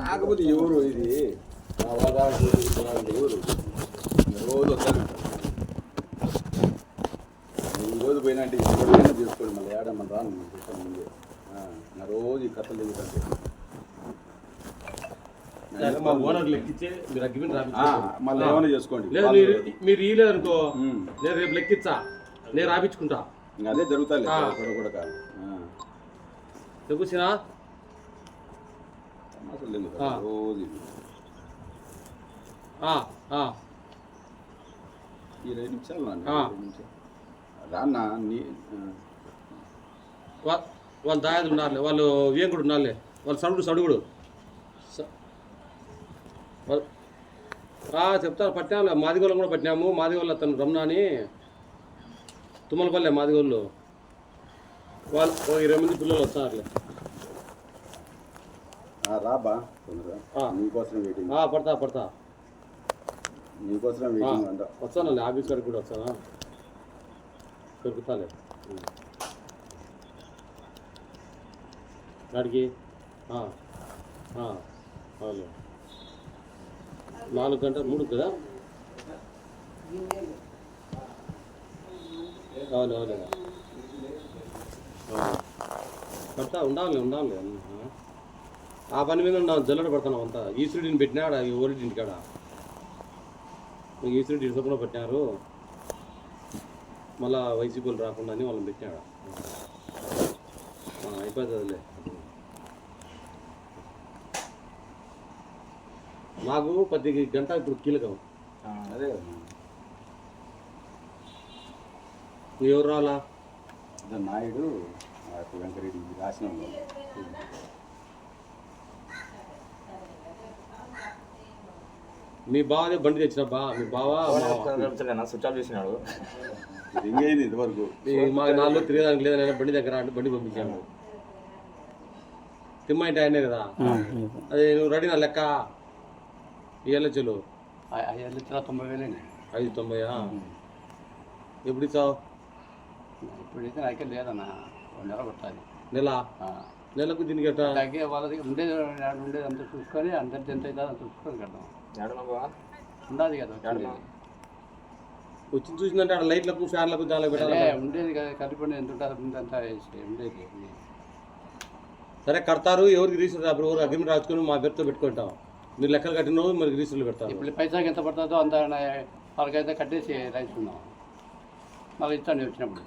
కాకపోతే ఎవరు ఇది ఎవరు రోజు వస్తారు ఈరోజు పోయినట్టు ఎవరైనా చేసుకోండి మళ్ళీ ఏడమ్మని రాను ముందు నా రోజు ఈ కథలు దిగుతాంటే మళ్ళీ ఏమైనా చేసుకోండి. మీరు ఇయ్యలేదు అనుకో నేను రేపు లెక్కిచ్చా, నేను రాపించుకుంటా. ఇంకా అదే జరుగుతుంది కూడా కాదు చూసినా రోజు 20 నిమిషాలు రాన్నా వాళ్ళు దాయాదులు ఉండాలి, వాళ్ళు వేంకుడు ఉండాలి, వాళ్ళు సడుగుడు చెప్తారు. పట్టినాము మాదిగోళ్ళం కూడా పట్టినాము. మాదిగోళ్ళు అతను రమణ అని తుమ్మలపల్లె మాదిగోళ్ళు వాళ్ళు 20 మంది పిల్లలు వస్తారులే. రాబా నీకోసం వెయిటింగ్. పడతా నీకోసం వెయిటింగ్ అంట. వస్తానండి ఆఫీస్ కాడికి కూడా వస్తానా, దొరుకుతాలే గాడికి. అవును 4 గంటలు 3 కదా. అవును పడతా ఉండాలి. ఆ పని మీద ఉన్నాం, జల్లడ పడుతున్నాం అంతా. ఈశ్వరుడిని పెట్టినాడు ఓరిడింటి కాడ, ఈశ్వరుడి ఇసుకుండా పెట్టినారు. మళ్ళా వైసీపీలు రాకుండా అని వాళ్ళని పెట్టినాడు. అయిపోతుందిలే. మాకు 10 గంట ఇప్పుడు కీలకం. అదే ఎవరు రావాలా? నాయుడు వెంకరెడ్డి రాసిన మీ బావనే బండి తెచ్చిన మీ బావ స్విచ్ ఆఫ్ చేసినాడు. ఇంకేంది ఇంతవరకు మాకు 4 తిరగడానికి లేదని బండి దగ్గర అంటే బండి పంపించాను. తిమ్మ అంటే ఆయనే కదా. అదే నువ్వు రెడీ నా లెక్క ఇవ్వచ్చలు 5,90,000 ఎప్పుడు ఇచ్చావు? ఇప్పుడైతే నాకే లేదన్నా, 1 నెల కొట్టాలి. నెలకు దీనికి ఎట్లా తగ్గే వాళ్ళది ఉండేది అంత చూసుకొని అందరికి ఎంత అవుతుందో అంత చూసుకొని కడతాం. ఉండాలి కదా వచ్చి చూసిందంటే అక్కడ లైట్లకు ఫ్యాన్లకు దానికి పెట్టాలి. ఉండేది కదా కలిపి ఎంత ఉంటుంది ముందంతా ఉండేది. సరే కడతారు, ఎవరికి రీసెంట్ అప్పుడు ఎవరు అగ్రిమెంట్ రాసుకొని మా పేరుతో పెట్టుకుంటాం. మీరు లెక్కలు కట్టిన రోజు మరి రీసెంట్లు పెడతారు. ఇప్పుడు పైసాకి ఎంత పడుతుందో అంత వాళ్ళకైతే కట్టేసి రాసుకున్నాం, మాకు ఇస్తాను వచ్చినప్పుడు.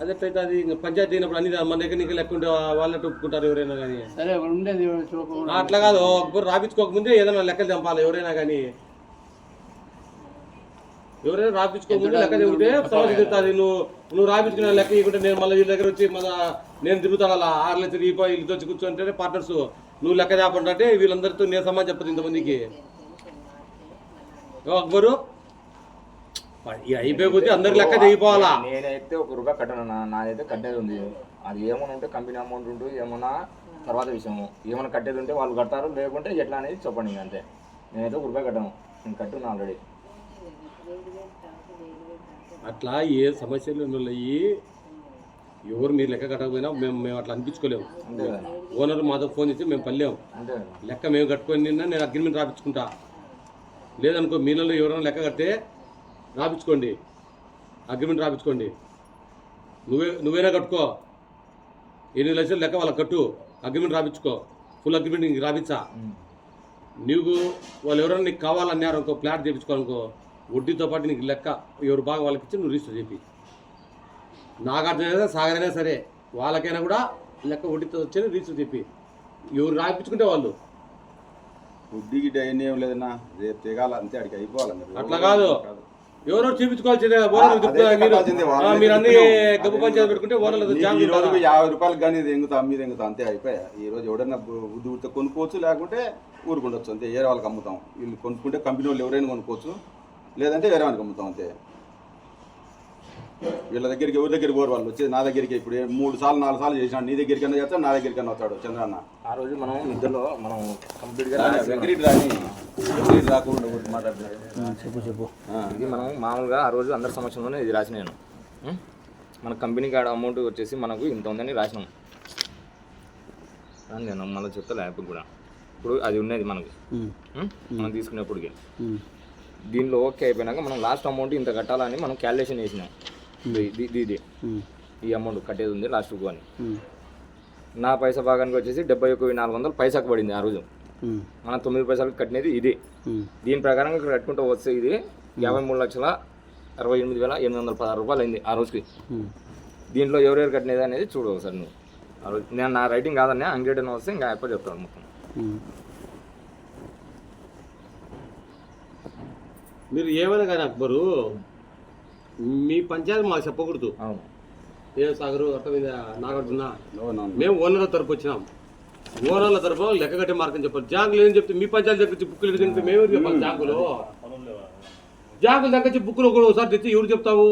అదెట్లయితే అది పంచాయతీ అయినప్పుడు అన్ని మన దగ్గర నీకు లెక్క ఉంటే వాళ్ళే ఒప్పుకుంటారు ఎవరైనా కానీ. సరే ఉండేది అట్లా కాదు, ఒకరు రాపించుకోకముందే ఏదైనా లెక్కలు చంపాలి ఎవరైనా కానీ. ఎవరైనా రాపించుకోకముందే లెక్క చెబితే సమస్య తిరుగుతుంది. నువ్వు రాపించుకునే లెక్క ఇవ్వకుంటే నేను మళ్ళీ వీళ్ళ దగ్గర వచ్చి మళ్ళీ నేను తిరుగుతాను. అలా 6 లక్షలు వీళ్ళతో వచ్చి కూర్చొని పార్ట్నర్స్ నువ్వు లెక్క చెప్పండి అంటే వీళ్ళందరితో నేను సమాజం చెప్పదు ఇంతమందికి. ఒకరు అయిపోయిపోతే అందరి లెక్క చేయిపోవాలా. నేనైతే ₹1 కట్టను, నాదైతే కట్టేది ఉంది. అది ఏమైనా ఉంటే కంపెనీ అమౌంట్ ఉంటూ ఏమన్నా తర్వాత విషయము. ఏమైనా కట్టేది ఉంటే వాళ్ళు కడతారు, లేకుంటే ఎట్లా అనేది చెప్పండి. అంతే, నేనైతే ₹1 కట్టను, నేను కట్టున్నా ఆల్రెడీ. అట్లా ఏ సమస్యలు ఉన్నాయి, ఎవరు మీరు లెక్క కట్టకపోయినా మేము అట్లా అనిపించుకోలేము. ఓనర్ మాతో ఫోన్ చేసి మేము పల్లెము లెక్క మేము కట్టుకొని నిన్న నేను అగ్రిమెంట్ రాపించుకుంటా. లేదనుకో మీలలో ఎవరైనా లెక్క కడితే రాపించుకోండి, అగ్రిమెంట్ రాపించుకోండి. నువ్వైనా కట్టుకో, 8 లక్షలు లెక్క వాళ్ళకి కట్టు, అగ్రిమెంట్ రాపించుకో, ఫుల్ అగ్రిమెంట్ నీకు రాపించా. నీకు వాళ్ళు ఎవరైనా నీకు కావాలన్నారు అనుకో, ఫ్లాట్ చేయించుకోవాలనుకో, వడ్డీతో పాటు నీకు లెక్క ఎవరు బాగా వాళ్ళకి ఇచ్చి నువ్వు రిజిస్టర్ చెప్పి. నాగార్జున సాగర్ అయినా సరే వాళ్ళకైనా కూడా లెక్క వడ్డీతో వచ్చి రిజిస్టర్ చెప్పి ఎవరు రాయించుకుంటే వాళ్ళు. వడ్డీకి డైన్ ఏం లేదన్నా, రేపు తెగాల అంతే, అడిగి అయిపోవాలి. అట్లా కాదు, ఎవరో చూపించుకోవాల్సిందే. మీరు అన్ని గబ్బు పంచాయతీ పెట్టుకుంటే ₹50 కానీ ఇది ఎంగుతా మీరు ఎంగుతా అంతే అయిపోయా. ఈ రోజు ఎవడన్నా బుద్ధి ఉడితే కొనుక్కోవచ్చు, లేకుంటే ఊరుకుండొచ్చు అంతే. వేరే వాళ్ళకి అమ్ముతాం, వీళ్ళు కొనుక్కుంటే కంపెనీ వాళ్ళు ఎవరైనా కొనుక్కోవచ్చు, లేదంటే వేరే వాళ్ళకి అమ్ముతాం అంతే. వీళ్ళ దగ్గరికి ఎవరి దగ్గరికి పోరు వాళ్ళు వచ్చేది నా దగ్గరికి. ఇప్పుడు 3 సార్లు 4 సార్లు చేసినాడు, నీ దగ్గరికి అన్నా చేస్తాడు, నా దగ్గరికి అన్న వస్తాడు చంద్రన్న. ఆ రోజు మనం ఇద్దరు మనం కంప్లీట్గా వెంకరెడ్డి రాకుండా మాట్లాడుతున్నాడు. చెప్పు ఇది మనం మామూలుగా ఆ రోజు అందరి సమక్షంలోనే ఇది రాసి నేను మన కంపెనీ కాడ అమౌంట్ వచ్చేసి మనకు ఇంత ఉందని రాసినాం. నేను మళ్ళీ చెప్తా యాప్ కూడా. ఇప్పుడు అది ఉన్నది మనకు మనం తీసుకునేప్పటికి. దీనిలో ఓకే అయిపోయినాక మనం లాస్ట్ అమౌంట్ ఇంత కట్టాలని మనం క్యాలిక్యులేషన్ చేసినాం. ఇది ఈ అమౌంట్ కట్టేది ఉంది లాస్ట్కు అని. నా పైసా భాగానికి వచ్చేసి 71,400 పైసాకు పడింది ఆ రోజు. మనం 9 పైసలకు కట్టినది ఇది. దీని ప్రకారం ఇక్కడ కట్టుకుంటూ వస్తే ఇది 53,68,816 రూపాయలు అయింది ఆ రోజుకి. దీంట్లో ఎవరెవరు కట్టినది అనేది చూడు ఒకసారి నువ్వు. ఆ రోజు నేను నా రైటింగ్ కాదన్నా అంగడి వస్తే ఇంకా అయిపోయి చెప్తాను మొత్తం. మీరు ఏమైనా కానీ అక్బరు మీ పంచాయతీ మాకు చెప్పకూడదు. అవును. ఏ సాగరు అట్ట మీద నాగార్జున మేము ఓనర్ల తరపు వచ్చినాం. ఓనర్ల తరపు లెక్క కట్టే మార్గం చెప్పాలి. జాంగులు ఏం చెప్తే మీ పంచాయతీ దగ్గర బుక్కులు ఎడిగితే మేము చెప్పాలి. జాంగులు దగ్గర బుక్కులు కూడా ఒకసారి తెచ్చి ఎవరు చెప్తావు?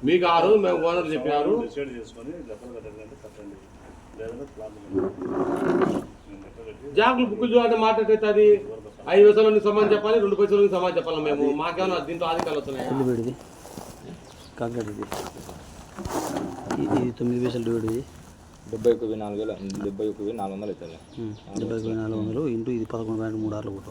మీకు ఆ రోజు మేము ఓనర్లు చెప్పినారు. జాంగులు బుక్కులు చూడాలంటే మాట్లాడేది 5 పైసలు సమాధానం చెప్పాలి, 2 పైసలు సమాధానం చెప్పాలి. మేము మాకేమన్నా దీంతో ఆధికారులు వస్తున్నాయి. ఇది 9 పైసలు డివైడ్ 71,400 అవుతుంది. 71,400 ఇంటూ ఇది 11.36 కూడా.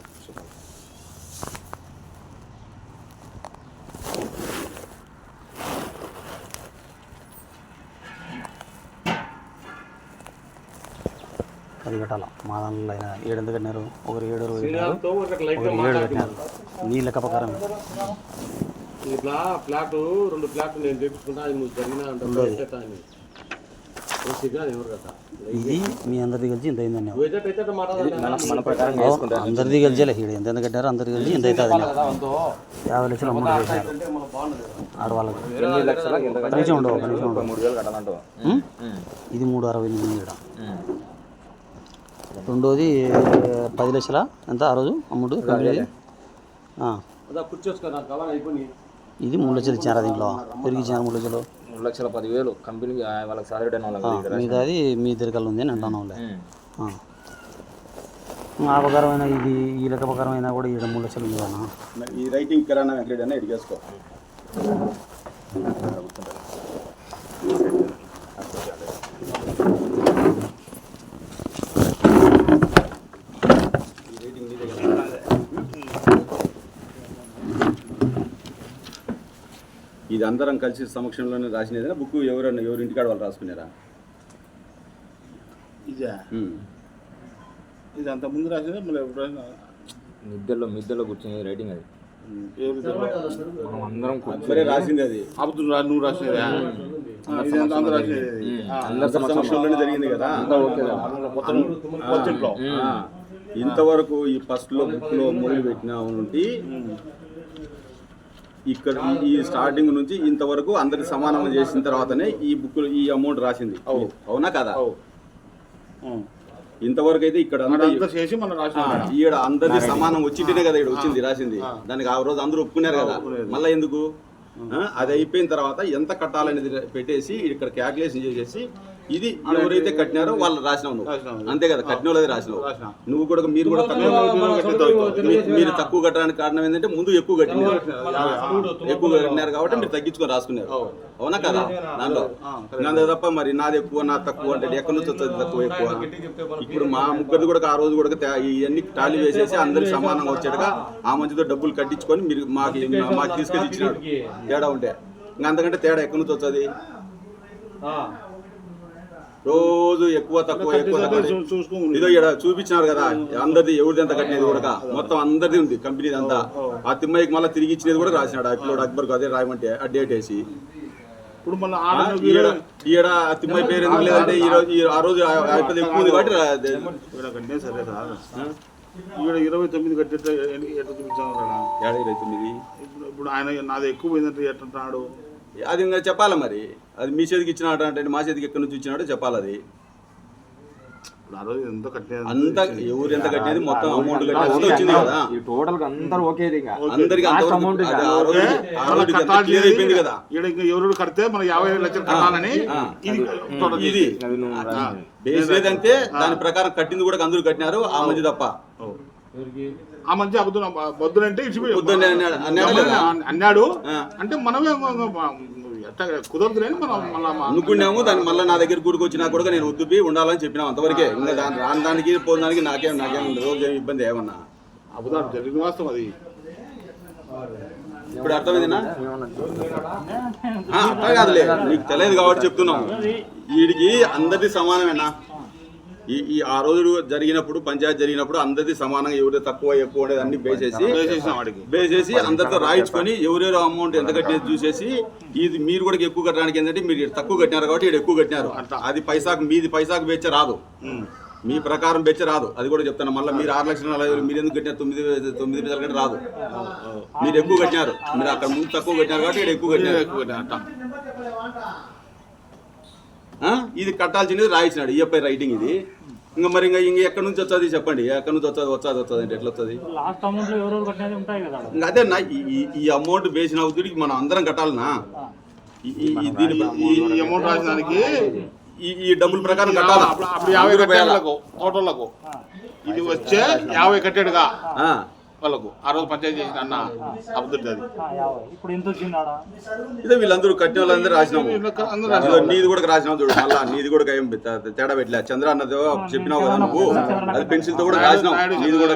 అది కట్టాల మా దాంట్లో అయినా 7 ఎంత కట్టినారు? ఒకరు 7 కట్టినారు, ఒకరు 7 కట్టినారు. నీ లెక్క ప్రకారం ఫ్లాట్ 2 ఫ్లాట్ నేను తెప్పించుకుంటా. అది నువ్వు జరిగినా ఇది మీ అందరిది కలిసి ఇంత అయిందండి. మన ప్రకారం అందరిది కలిసేలే ఇక్కడ ఎంత కట్టారో అందరిది కలిసి ఇంత అవుతుంది. 50 లక్షలు అమౌంట్ వేసినారు ఆడవాళ్ళకి. కనీసం ఉండవు 3,000 కట్టాలంటావు. ఇది 368 ఇక్కడ. రెండోది 10 లక్షల ఎంత ఆ రోజు అమౌంట్ కంపెనీ. ఇది 3 లక్షలు ఇచ్చారా? దీంట్లో పెరిగి ఇచ్చారు 3 లక్షలు. 3,10,000 కంపెనీకి వాళ్ళకి సాలరీ మీది మీ దగ్గర ఉంది అని అంటాను. ఆ ప్రకారమైన ఇది ఈ లెక్క ప్రకారమైన కూడా 3 లక్షలు ఉంది అన్న. ఈ రైటింగ్ కిరాణా వెంకరెడ్డి అన్న ఎడిగేసుకో. ఇది అందరం కలిసి సమక్షంలోనే రాసినదేనా బుక్? ఎవరు ఇంటికాడ వాళ్ళు రాసుకున్నారా? ఇది అంత ముందు రాసినా మళ్ళీ ఎప్పుడైనా మిద్దెలో కూర్చుని రైటింగ్ అది మనం అందరం రాసింది. అది నువ్వు రాసినదా? అందరి సమక్షంలోనే జరిగింది కదా. ఇంతవరకు ఈ ఫస్ట్ లో బుక్ లో మొదలు పెట్టిన నుండి ఇక్కడ ఈ స్టార్టింగ్ నుంచి ఇంతవరకు అందరికి సమానం చేసిన తర్వాతనే ఈ బుక్ ఈ అమౌంట్ రాసింది. అవునా కదా? ఇంతవరకు అయితే ఇక్కడ ఈడ అందరిది సమానం వచ్చింటేనే కదా ఇక్కడ వచ్చింది రాసింది. దానికి ఆ రోజు అందరూ ఒప్పుకున్నారు కదా. మళ్ళీ ఎందుకు? అది అయిపోయిన తర్వాత ఎంత కట్టాలనేది పెట్టేసి ఇక్కడ క్యాల్కులేషన్ చేసేసి ఇది ఎవరైతే కట్టినారో వాళ్ళు రాసినావు నువ్వు. అంతే కదా? కట్టిన వాళ్ళది రాసినావు నువ్వు కూడా. మీరు కూడా మీరు తక్కువ కట్టడానికి కారణం ఏంటంటే ముందు ఎక్కువ కట్టినారు కాబట్టి మీరు తగ్గించుకొని రాసుకున్నారు. అవునా కదా? దాంట్లో అంతే తప్ప మరి నాది ఎక్కువ నా తక్కువ అంటే ఎక్కడి నుంచి వస్తుంది తక్కువ ఎక్కువ? ఇప్పుడు మా ముగ్గురిది కూడా ఆ రోజు కూడా ఇవన్నీ టాలీ వేసేసి అందరికి సమానంగా వచ్చేట్టుగా ఆ మంచితో డబ్బులు కట్టించుకొని మీరు మాకు తీసుకెళ్ళి ఇచ్చినాడు. తేడా ఉంటే ఇంకా అంతకంటే తేడా ఎక్కడి నుంచి వస్తుంది? రోజు ఎక్కువ తక్కువ ఇదో ఇక్కడ చూపించినారు కదా అందరిది ఎవరిది ఎంత కట్టినది కూడా మొత్తం అందరిది ఉంది కంపెనీది అంతా. ఆ తిమ్మయ్యకి మళ్ళీ తిరిగి ఇచ్చినది కూడా రాసినాడు. అప్పుడు అక్బర్కి అదే రాయమంటే ఆ డేట్ వేసి ఇప్పుడు మళ్ళీ ఈడ తిమ్మయ్య పేరు ఎందుకు లేదంటే ఆ రోజు అయిపోయింది ఎక్కువ ఉంది కాబట్టి సరే సార్. ఇక్కడ 29 కట్టేట ఎట్లా చూపించాను కదా? 29 ఇప్పుడు ఆయన నాది ఎక్కువ పోయిందంటే ఎట్లంటున్నాడు? అది ఇంకా చెప్పాలి మరి. అది మీ చేతికి ఇచ్చినాడు అంటే మా చేతికి ఎక్కడి నుంచి ఇచ్చినాడో చెప్పాలి. అది అంతా ఎవరు ఎంత కట్టేది మొత్తం అమౌంట్ వచ్చింది కదా. టోటల్ అందరూ ఓకే అందరికి అయిపోయింది కదా. ఎవరు కడితే మన 50 లక్షలు కట్టాలని ఇది బేస్ లేదంటే దాని ప్రకారం కట్టింది కూడా అందరూ కట్టినారు ఆ మధ్య తప్ప. ఆ మంచి అబద్ధం వద్దునంటే వద్దని అన్నాడా లేదా? అన్నాడు ఆ. అంటే మనమే ఎట్లా కుదరదు లేని మనం మళ్ళా అనుకున్నాము దాన్ని మళ్ళీ నా దగ్గర కూడికి వచ్చినా కూడా నేను వద్దుపి ఉండాలని చెప్పినాం అంతవరకే. ఇంకా రాని దానికి పోదానికి నాకేం రోజు ఏమి ఇబ్బంది ఏమన్నా. అబద్ధాలు జరిగిన వాస్తవం అది. ఇప్పుడు అర్థమైందినా? అర్థం కాదులే, నీకు తెలియదు కాబట్టి చెప్తున్నాం. వీడికి అందరిది సమానమేనా? ఈ ఆ రోజు జరిగినప్పుడు పంచాయతీ జరిగినప్పుడు అందరిది సమానంగా ఎవరు తక్కువ ఎక్కువ అనేది అన్ని బేసేసి అందరితో రాయించుకొని ఎవరెవరు అమౌంట్ ఎంత కట్టేది చూసేసి ఇది మీరు కూడా ఎక్కువ కట్టడానికి ఏంటంటే మీరు తక్కువ కట్టినారు కాబట్టి ఇక్కడ ఎక్కువ కట్టినారు. అది పైసాకు మీది పైసాకు బెచ్చ రాదు, మీ ప్రకారం బెచ్చ రాదు. అది కూడా చెప్తాను. మళ్ళీ మీరు 6,40,000 మీరు ఎందుకు కట్టినారు 9 పైసలు కంటే రాదు. మీరు ఎక్కువ కట్టినారు, మీరు అక్కడ ముందు తక్కువ కట్టినారు కాబట్టి ఇక్కడ ఎక్కువ కట్టినారు. ఇది కట్టాల్సినది రాయించినాడు ఈఎఫ్ఐ రైటింగ్ ఇది. ఇంకా మరి ఇంకా ఎక్కడి నుంచి వచ్చేది చెప్పండి, ఎక్కడి నుంచి వచ్చేది అంటే ఎట్లా వస్తుంది? ఇంకా అదే నా ఈ అమౌంట్ బేసిన అవుతుంది మనం అందరం కట్టాలనా? ఈ అమౌంట్ రాసడానికి ఈ డబ్బుల ప్రకారం కట్టాలా? అప్పుడు 50 కట్టాలకు టోటల్లకు ఇది వచ్చే 50 కట్టాడుగా వాళ్ళకు ఆ రోజు పంచాయతీ చేసిన అన్న అబద్ధం అది. ఇప్పుడు ఎంత వచ్చిందా? ఇదే వీళ్ళందరూ కట్టిన వాళ్ళందరూ రాసినాము. నీది కూడా రాసినావు చూడు. మళ్ళా నీది కూడా ఏం తేడా పెట్టలే. చంద్ర అన్నదో చెప్పినావు కదా నువ్వు, అది పెన్సిల్ తో కూడా రాసినావు. నీది కూడా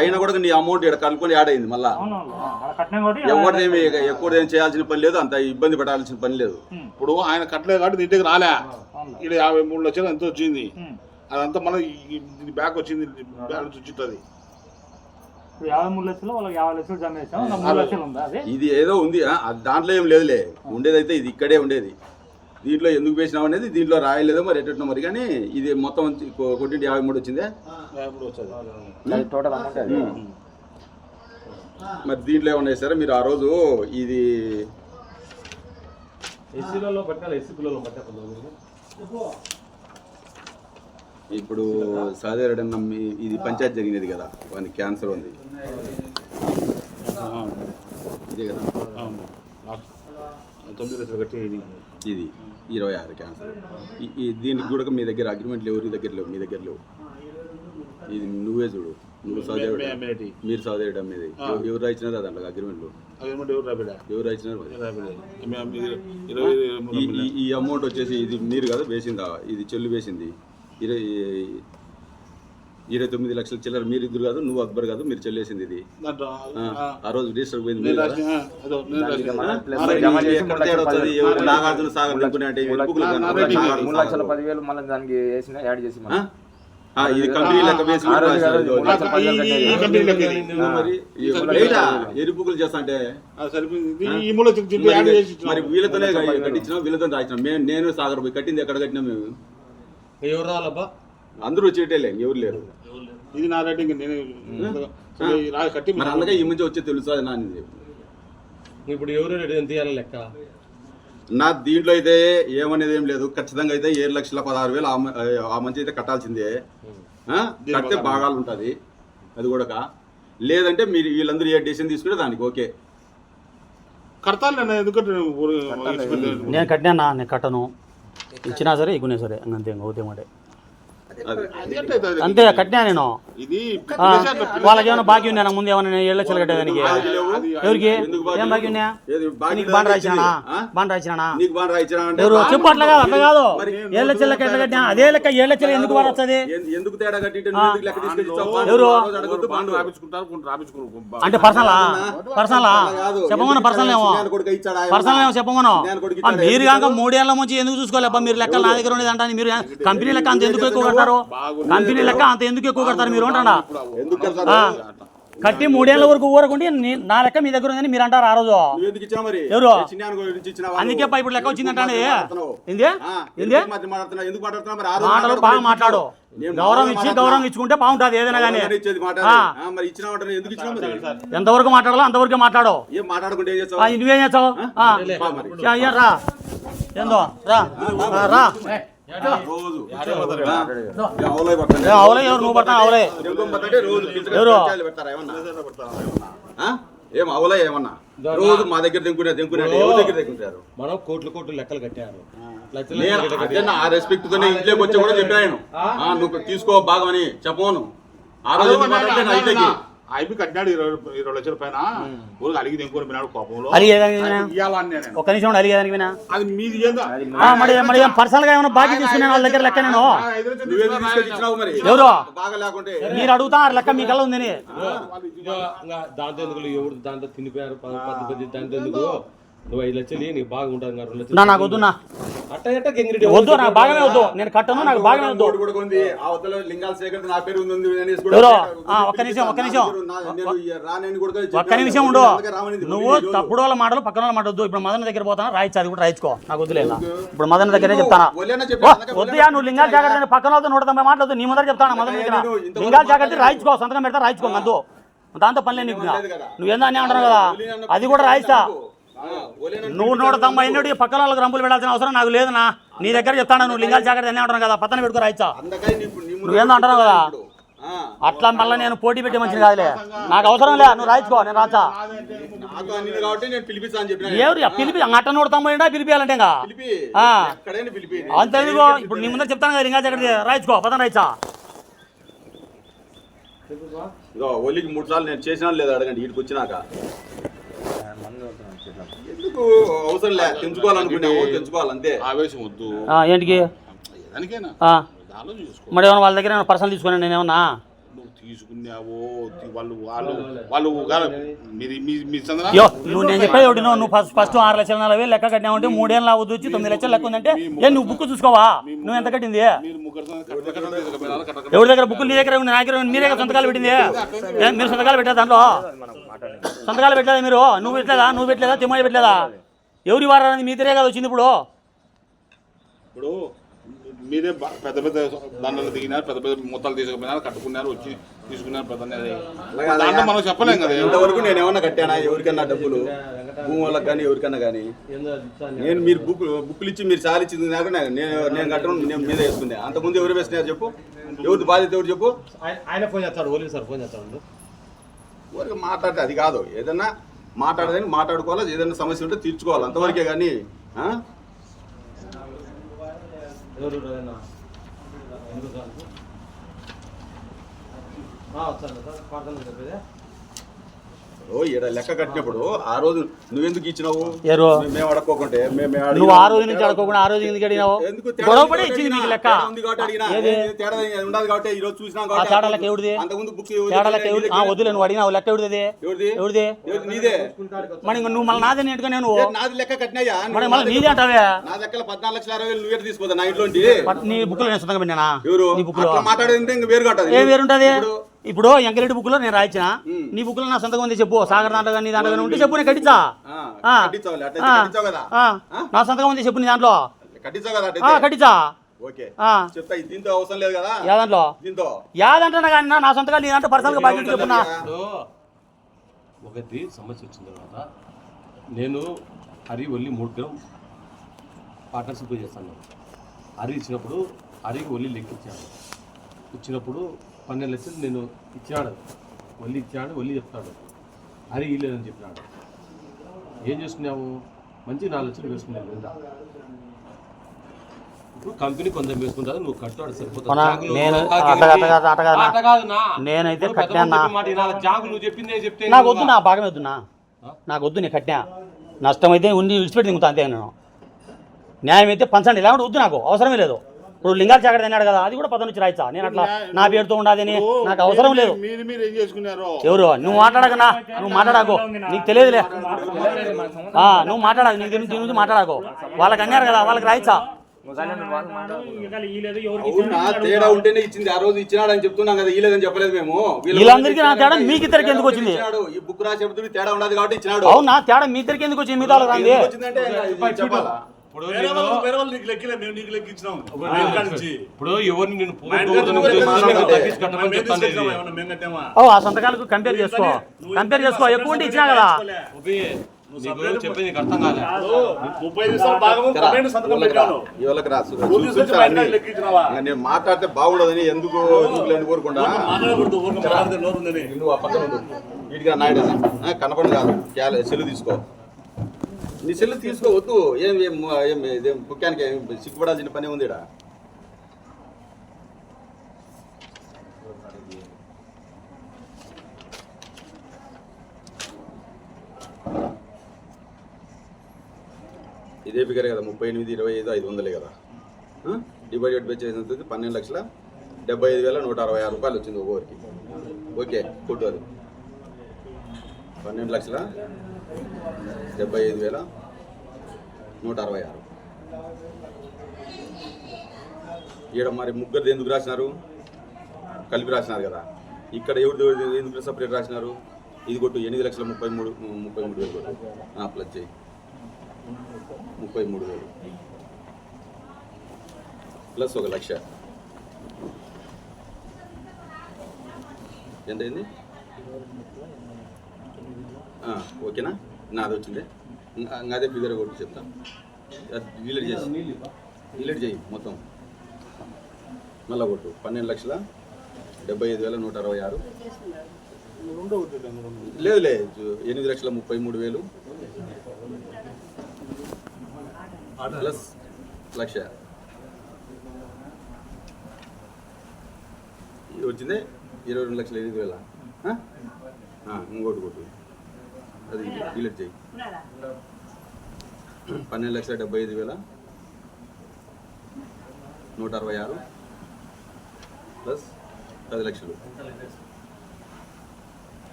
అయినా కూడా నీ అమౌంట్ ఇక్కడ కలుపుకొని యాడ్ అయింది. మళ్ళా ఎవరిదేమి ఎక్కువ ఏం చేయాల్సిన పని లేదు, అంత ఇబ్బంది పడాల్సిన పని లేదు. ఇప్పుడు ఆయన కట్టలేదు కాబట్టి దీంట్లోకి రాలే. ఇక్కడ 53 లక్షలు ఎంత వచ్చింది, అదంతా మనం బ్యాక్ వచ్చింది, బ్యాలెన్స్ వచ్చింది. 53 లక్షలు వాళ్ళకి 50 లక్షలు జమ చేసాం. 3 లక్షలు ఉందా? అదే ఇది ఏదో ఉంది, దాంట్లో ఏం లేదులే. ఉండేదైతే ఇది ఇక్కడే ఉండేది. దీంట్లో ఎందుకు వేసినావు అనేది దీంట్లో రాయలేదో మరి ఎట్టో మరి. కానీ ఇది మొత్తం కొట్టింటి 53 వచ్చిందే మరి. దీంట్లో ఏమన్నా వేస్తారా మీరు? ఆ రోజు ఇది ఇప్పుడు సాధారణ ఇది పంచాయతీ జరిగినది కదా, వానికి క్యాన్సర్ ఉంది ఇదే కదా. 9 లక్షలు కట్టి ఇది 26 క్యాన్సర్. దీనికి కూడా మీ దగ్గర అగ్రిమెంట్లు ఎవరి దగ్గర లేవు, మీ దగ్గర లేవు. ఇది నువ్వే చూడు, నువ్వు మీరు చదివేయడం అమ్మేది ఎవరు రాయించినారు దాంట్లో అగ్రిమెంట్లు? ఎవరు రాయించినారు? ఈ అమౌంట్ వచ్చేసి ఇది మీరు కదా వేసిందా? ఇది చెల్లు వేసింది 29 లక్షల చిల్లర. మీరు ఇద్దరు కాదు, నువ్వు అక్బర్ కాదు, మీరు చెల్లేసింది ఇది. ఆ రోజు రిజిస్టర్ పోయింది. నాగార్జున సాగర్ ఇది కంపెనీ లెక్క వేసి ఎరుపుకులు చేస్తా అంటే మరి వీళ్ళతోనే కట్టించినా, వీళ్ళతో రాయించినాం. నేను సాగర్ పోయి కట్టింది ఎక్కడ కట్టినా మేము. ఎవరు రాలబ్బా? అందరూ వచ్చేటేలే, ఎవరు లేరు. ఇది నా రేటింగ్. మరి అందుకే ఈ మధ్య వచ్చే తెలుసు నా. ఇప్పుడు ఎవరు ఎంత తీయాలి లెక్క? నా దీంట్లో అయితే ఏమనేది ఏం లేదు. ఖచ్చితంగా అయితే 7,16,000 ఆ మంచి అయితే కట్టాల్సిందే. కడితే భాగాలు ఉంటుంది. అది కూడా లేదంటే మీరు వీళ్ళందరూ ఏ డెసిషన్ తీసుకుంటే దానికి ఓకే కడతాను. ఎందుకంటే నేను కట్టినా, నేను కట్టను. ఇచ్చినా సరే ఇకునే సరే అంతే. ఓతే మాట అంతే కట్టినా నేను. వాళ్ళకి ఏమైనా బాకీ ఉన్నా ముందు? ఏమన్నా 7 లక్షలు కట్టేదానికి ఎవరికి ఏం బాకీ ఉన్నా? నీకు బాండ్ రాసినా? బాండ్ రాసినా ఎవరు చెప్పు? అట్లా కాదు, అట్లా కాదు. 7 లక్షల లెక్క ఎట్లా కట్టినా? అదే లెక్క 7 లక్షలు ఎందుకు బాగా వస్తుంది? ఎవరు అంటే పర్సనలా? పర్సనలా చెప్పమను. పర్సనల్ ఏమో, పర్సనల్ ఏమో చెప్పమను. మీరు కాక 3 ఏళ్ల నుంచి ఎందుకు చూసుకోలేబ్బా? మీరు లెక్కలు నా దగ్గర ఉండేది అంటే మీరు కంపెనీ లెక్క అంత ఎందుకు ఎక్కువ కడతారు? కంపెనీ లెక్క అంత ఎందుకు ఎక్కువ కడతారు మీరు అంటారా? కట్టి 3 ఏళ్ల వరకు ఊరకుండి నా లెక్క మీ దగ్గర ఉందని మీరు అంటారు. ఆ రోజు ఎవరు? అందుకే ఇప్పుడు లెక్క వచ్చిందంటే మాటలు బాగా మాట్లాడు. గౌరవం ఇచ్చుకుంటే బాగుంటుంది ఏదైనా కానీ. ఎంతవరకు మాట్లాడాలో అంతవరకే మాట్లాడు. నువ్వేం చేస్తావు? రా ఏందో రా రా. అవలే ఎవరు? నువ్వు పడతా అవలే ఎవరు? ఏం అవలే ఏమన్నా రోజు మా దగ్గర దింకున్నారు. మనం కోట్లు లెక్కలు కట్టారు. ఆ రెస్పెక్ట్ తోనే ఇంట్లోకి వచ్చి కూడా చెప్పాను, నువ్వు తీసుకో భాగం అని చెప్పను. ఆ రోజు ఎందుకు మాట్లాడితే నా ఇంటికి ఐపీ కట్టినాడు 20 లక్షల పైన ఊరికి అలిగి తెంకొని పోయినాడు కోపంలో అలిగేదానికి వినా ఇవ్వాలని నేను ఒక్క నిమిషం అలిగేదానికి వినా అది మీది ఏందో మరి ఏం పర్సనల్ గా ఏమైనా బాకీ తీసుకున్నాను వాళ్ళ దగ్గర లెక్క నేను నువ్వేదో తీసుకొచ్చి ఇచ్చినావు మరి ఎవరు బాగా లేకుంటే మీరు అడుగుతారు లెక్క మీ కళ్ళ ఉందని దాంతో ఎందుకు ఎవరు దాంతో తినిపోయారు పది దాంతో ఎందుకు నువ్వు 5 లక్షలు నీకు బాగా ఉంటుంది 2 లక్షలు నాకు వద్దున్నా అట్ట ఎట్ట గెంగిరెడ్డి వద్దు నాకు బాగానే వద్దు నేను కట్టను నాకు బాగానే వద్దు కూడా ఉంది అవతల లింగాల సేకరణ నా పేరు ఉంది ఎవరో ఒక్క నిమిషం ఒక్క నిమిషం ఉండు నువ్వు తప్పుడు వాళ్ళ మాటలు పక్కన వాళ్ళ మాట వద్దు ఇప్పుడు మదన దగ్గర పోతాను రాయించు అది కూడా రాయించుకో నాకు వద్దులేదా ఇప్పుడు మదన దగ్గరే చెప్తానా వద్దుయా నువ్వు లింగాల జాగ్రత్త పక్కన వాళ్ళతో 190 మాటలు నీ ముందర చెప్తాను మదన దగ్గర లింగాల జాగ్రత్త రాయించుకో సంతకం పెడతా రాయించుకో అందు దాంతో పనిలే నీకు నువ్వేందో అని అంటున్నావు కదా అది కూడా రాయిస్తా నువ్వు 190 పక్కన వాళ్ళకి రంపులు పెట్టాల్సిన అవసరం నాకు లేదన్నా నీ దగ్గర చెప్తాను నువ్వు లింగాల జాగ్రత్త అన్నీ అంటున్నావు కదా పక్కన పెట్టుకో రాయిచ్చా నువ్వేందో అంటున్నావు కదా అట్లా మళ్ళీ నేను పోటీ పెట్టే మంచిది కాదులే నాకు అవసరం లే నువ్వు రాయించుకో నేను రాచా ఎవరు పిలిపి అట్ట 190 పిలిపియాలంటే ఇంకా అంతేందుకో ఇప్పుడు నీ ముందర చెప్తాను కదా లింగాల జాగ్రత్త రాయించుకో పదం రాయిచ్చా ఒలికి 3 సార్లు నేను చేసినా లేదా అడగండి వీటికి వచ్చినాక ఎందుకు అవసరం లే తెంచుకోవాలనుకున్నావు తెంచుకోవాలంతే ఆవేశం వద్దు ఏంటికి దానికేనా మరి ఏమన్నా వాళ్ళ దగ్గర ఏమైనా పర్సనల్ తీసుకున్నాను నేను ఏమన్నా నువ్వు తీసుకున్నావో వాళ్ళు మీ చంద్ర నువ్వు నేను చెప్పేది ఒకటి నువ్వు ఫస్ట్ 6,40,000 లెక్క కట్టినావంటే 3 ఏళ్ళు అవుతుంది 9 లక్షలు లెక్క ఉందంటే నువ్వు బుక్ చూసుకోవా నువ్వు ఎంత కట్టింది ఎవరి దగ్గర బుక్కులు నీ దగ్గర ఉంది నా దగ్గర మీరే సంతకాలు పెట్టింది మీరు సంతకాలు పెట్టలేదు దాంట్లో సంతకాలు పెట్టలేదా మీరు నువ్వు పెట్టలేదా తిమ్మడి పెట్టలేదా ఎవరి వారానికి మీ తిరే కదా వచ్చింది ఇప్పుడు మీరే పెద్ద పెద్ద దండలు దిగినారు పెద్ద పెద్ద మొత్తాలు తీసుకుపోయినారు కట్టుకున్నారు వచ్చి తీసుకున్నారు పెద్ద దాంట్లో మనం చెప్పలేం కదా ఇంతవరకు నేను ఏమన్నా కట్టానా ఎవరికన్నా డబ్బులు భూమి వాళ్ళకి కానీ ఎవరికన్నా కానీ నేను మీరు బుక్లు ఇచ్చి మీరు సాలు ఇచ్చింది నేను కట్టడం నేను మీద వేసుకున్నా అంతకుముందు ఎవరు వేసినారు చెప్పు ఎవరి బాధ్యత ఎవరు చెప్పు ఆయన ఫోన్ చేస్తాడు ఓలీ సార్ ఫోన్ చేస్తాడు ఊరికి మాట్లాడితే అది కాదు ఏదన్నా మాట్లాడదని మాట్లాడుకోవాలి ఏదైనా సమస్య ఉంటే తీర్చుకోవాలి అంతవరకే కానీ ఎవరు సార్ చెప్పేది ఈడ లెక్క కట్టినప్పుడు ఆ రోజు నువ్వెందుకు ఇచ్చినావు మేము అడక్కోకుంటే నువ్వు ఆ రోజు నుంచి అడగకుండా ఆ రోజు ఎందుకు అడిగినావు గొడవపడి ఇచ్చింది నీకు లెక్క ఉండదు కాబట్టి ఈ రోజు చూసినా తేడాలకు ఎవరిది తేడాలకు ఎవరు వద్దులే నువ్వు అడిగినావు లెక్క ఎవరిది ఎవరిది నీదే మరి నువ్వు మళ్ళీ నాదే నేర్చుకో నేను నాది లెక్క కట్టినాయా మరి మళ్ళీ నీదే అంటావే నా దగ్గర 14,60,000 నువ్వే తీసుకోదా నా ఇంట్లో నీ బుక్లో నేను సొంతంగా పెట్టినా ఎవరు నీ బుక్లో మాట్లాడేది ఇంకా వేరుగా ఉంటుంది ఏ వేరుంటది ఇప్పుడు ఎంకరెడ్డి బుక్ లో నేను రాయించిన నీ బుక్ లో నా సొంతంగా ఉంది చెప్పు సాగర్ దాంట్లో కానీ దాంట్లో కానీ ఉంటే చెప్పు నేను కట్టించా నా సొంతంగా ఉంది చెప్పు నీ దాంట్లో కట్టించా చెప్తా దీంతో అవసరం లేదు కదా యాదంట్లో దీంతో యాదంటున్నా కానీ నా సొంతగా నీ దాంట్లో పర్సనల్ గా బాధ్యత చెప్పున్నా ఒకటి సమస్య వచ్చిన తర్వాత నేను హరి ఒల్లి 3 గ్రామ్ పార్ట్నర్షిప్ చేస్తాను హరి ఇచ్చినప్పుడు హరికి ఒల్లి లెక్కించాను ఇచ్చినప్పుడు 12 లక్షలు నేను ఇచ్చాడు ఒల్లి చెప్తాడు హరి ఇల్లేదని చెప్పినాడు ఏం చేసుకున్నావు మంచి 4 లక్షలు వేసుకున్నాను లేదా ఇప్పుడు కంపెనీ కొంచెం వేసుకుంటారు నువ్వు కట్టాడు సరిపోతుంది నేనైతే జాగు నువ్వు చెప్పిందే చెప్తే నాకు వద్దు నా భాగమే వద్దునా నాకు వద్దు నేను కట్టినా నష్టం అయితే ఉండి విడిచిపెట్టి దిగుతా అంతే నేను న్యాయం అయితే పంచండి లేకుంటే వద్దు నాకు అవసరమే లేదు ఇప్పుడు లింగాల జాగ్రత్త అన్నాడు కదా అది కూడా 10 నుంచి రాయిచ్చా నేను అట్లా నా పేరుతో ఉండదని నాకు అవసరం లేదు ఎవరు నువ్వు మాట్లాడకనా నువ్వు మాట్లాడాకో నీకు తెలియదులే నువ్వు మాట్లాడాకు నీకు దీని గురించి మాట్లాడాకో వాళ్ళకి అన్నారు కదా వాళ్ళకి రాయిచ్చా తేడా ఉంటేనే ఇచ్చింది ఆ రోజు ఇచ్చినాడని చెప్తున్నాం కదా ఇలేదని చెప్పలేదు మేము వీళ్ళందరికీ నా తేడా మీకు ఇద్దరికి ఎందుకు వచ్చింది ఈ బుక్ రాసేప్పుడు తేడా ఉండదు కాబట్టి ఇచ్చినాడు అవునా తేడా మీ ఇద్దరికి ఎందుకు వచ్చింది మిగతా రాంది ఇప్పుడు ఎవరిని నేను ఆ సంతకాలకు కంపేర్ చేసుకో ఎక్కువ ఉంటే ఇచ్చినా కదా చెప్పేది అర్థం కాలేదు నేను మాట్లాడితే బాగుండదని ఎందుకు కోరుకుండా నువ్వు ఆ పక్కన వీటిగా నాయుడు కనపడి కాదు సెల్లు తీసుకో నీ సెల్లు తీసుకోవద్దు ఏం ముఖ్యానికి సిగ్గుపడాల్సిన పని ఉంది ఇదే ఫిగరే కదా 38, 25, 500 కదా. డివైడెడ్ బై చేసిన 12,75,166 రూపాయలు వచ్చింది ఒక్కొక్కరికి. ఓకే ఫుడ్ అది 12,75,166. ఈడ మరి ముగ్గురు ఎందుకు రాసినారు? కలిపి రాసినారు కదా. ఇక్కడ ఎవరు ఎందుకు సపరేట్ రాసినారు? ఇది కొట్టు 8,33,000 కొట్టు ప్లస్ చేయి 33,000 ప్లస్ 1,00,000 ఎంతైంది? ఓకేనా? నాది వచ్చింది. అదే ఫిగర్ కొట్టి చెప్తా. డిలీట్ చేయి మొత్తం మళ్ళా కొట్టు 12,75,166. లేదు 8,33,000 ప్లస్ 1,00,000 ఇది వచ్చింది 22,08,000. ఇంకోటి కొట్టు అది డిలీట్ చేయి 12,75,166 ప్లస్ 10,00,000.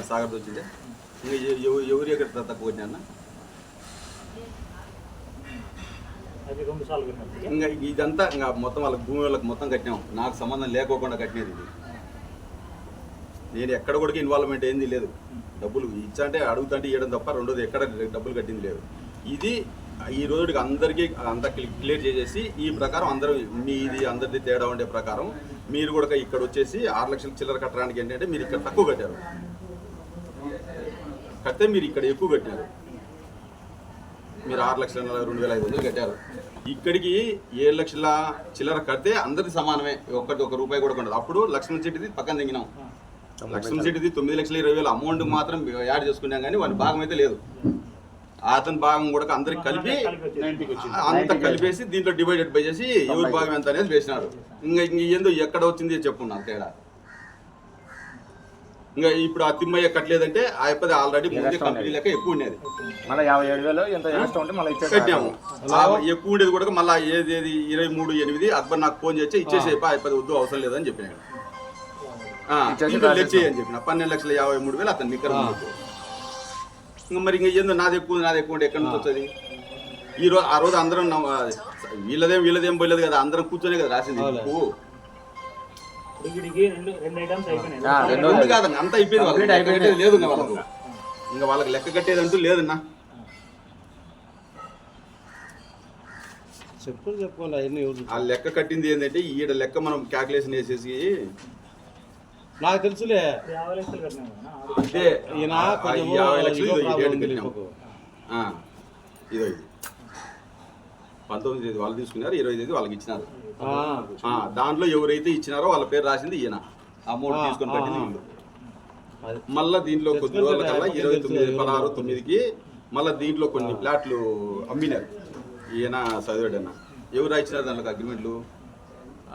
సాగర్ వచ్చింది. ఇంకా ఎవరి ఎక్కడ తక్కువ వచ్చినా అన్న? ఇంకా ఇదంతా ఇంకా మొత్తం వాళ్ళకి భూమి వాళ్ళకి మొత్తం కట్టినాం. నాకు సంబంధం లేకోకుండా కట్టినది ఇది. నేను ఎక్కడ కూడా ఇన్వాల్వ్మెంట్ ఏంది లేదు. డబ్బులు ఇచ్చా అంటే అడుగుతుంటే ఇవ్వడం తప్ప రెండోది ఎక్కడ డబ్బులు కట్టింది లేదు. ఇది ఈ రోజుకి అందరికీ అంతా క్లియర్ చేసేసి ఈ ప్రకారం అందరూ మీది అందరిది తేడా ఉండే ప్రకారం మీరు కూడా ఇక్కడ వచ్చేసి 6 లక్షల చిల్లర కట్టడానికి ఏంటంటే మీరు ఇక్కడ తక్కువ కట్టారు. కడితే మీరు ఇక్కడ ఎక్కువ కట్టారు. మీరు 6,02,500 కట్టారు. ఇక్కడికి 7 లక్షల చిల్లర కడితే అందరిది సమానమే. ఒక్క రూపాయి కూడా ఉండదు. అప్పుడు లక్ష్మణ్ శెట్టిది పక్కన దిగినాం. లక్ష్మణ్ శెట్టిది 9,20,000 అమౌంట్ మాత్రం యాడ్ చేసుకున్నాం కానీ వాని భాగం అయితే లేదు. అతని భాగం కూడా అందరికి కలిపి అంత కలిపేసి దీంట్లో డివైడెడ్ బై చేసి ఎవరి భాగం ఎంత అనేది వేసినారు. ఇంకా ఏందో ఎక్కడ వచ్చింది చెప్పున్నాను తేడా. ఇంకా ఇప్పుడు ఆ తిమ్మయ్య కట్టలేదంటే ఆ యప్పది ఆల్రెడీ ముందే కంపెనీ లెక్క ఎక్కువ ఉండేది. కట్టాము. ఎక్కువ ఉండేది కూడా మళ్ళీ ఏది 23/8 అక్బర్ నాకు ఫోన్ చేసి ఇచ్చేసి ఆ యప్పది వద్దు అవసరం లేదని చెప్పినాడు. లెట్ చేయని చెప్పిన 12,53,000 అతను నిక్కర. ఇంకా మరి ఇంకా ఏందో నాది ఎక్కువ ఉంటే ఎక్కడి నుంచి వస్తుంది? ఆ రోజు అందరం వీళ్ళదేం పోయలేదు కదా. అందరం కూర్చొనే కదా రాసింది. కాదు అంతా అయిపోయింది. లేదు ఇంకా వాళ్ళకి లెక్క కట్టేది అంటూ లేదన్నా. చెప్పుకోవాలి. ఆ లెక్క కట్టింది ఏంటంటే ఈడ లెక్క మనం క్యాల్కులేషన్ వేసేసి నాకు తెలుసులే. అంటే 50 లక్షలు ఇదో ఇది 19 తేదీ వాళ్ళు తీసుకున్నారు, 20 తేదీ వాళ్ళకి ఇచ్చినారు. దాంట్లో ఎవరైతే ఇచ్చినారో వాళ్ళ పేరు రాసింది ఈయన. అమౌంట్ తీసుకొని కట్టింది వీళ్ళు. మళ్ళీ దీంట్లో కొద్ది రోజుల కల్లా 29/16/9కి మళ్ళీ దీంట్లో కొన్ని ప్లాట్లు అమ్మినారు. ఈయన చదివాడన్న. ఎవరు రాయించినారు దాంట్లో అగ్రిమెంట్లు?